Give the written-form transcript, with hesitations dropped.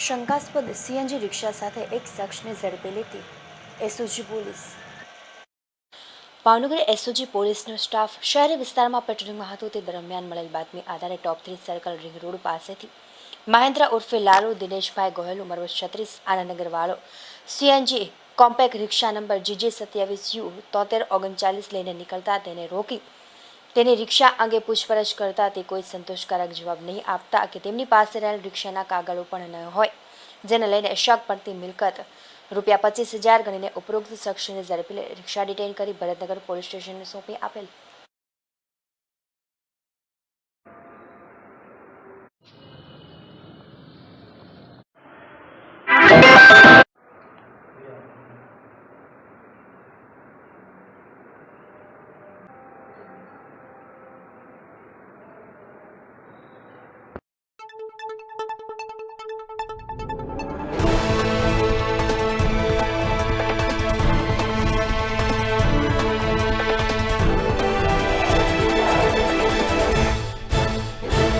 શંકાસ્પદ સીએનજી રિક્ષા સાથે એક શખ્સને ઝડપી લેતી એસઓજી પોલીસ. ભાવનગર એસઓજી પોલીસનો સ્ટાફ શહેરી વિસ્તારમાં પેટ્રોલિંગમાં હતો તે દરમિયાન મળેલ બાતમી આધારે ટોપ 3 સર્કલ રિંગ રોડ પાસેથી મહેન્દ્ર ઉર્ફે લાલુ દિનેશભાઈ ગોહેલ ઉંમર 36 આનંદનગરવાળો સીએનજી કોમ્પેક્ટ રિક્ષા નંબર GJ27U7339 લઈને નીકળતા તેને રોકી તેની રિક્ષા અંગે પૂછપરછ કરતા તે કોઈ સંતોષકારક જવાબ નહીં આપતા કે તેમની પાસે રહેલ રિક્ષાના કાગળો પણ ન હોય, જેને લઈને શક પડતી મિલકત ₹25,000 ગણીને ઉપરોક્ત શખ્સને ઝડપી રિક્ષા ડિટેઇન કરી ભરતનગર પોલીસ સ્ટેશનને સોંપી આપેલ.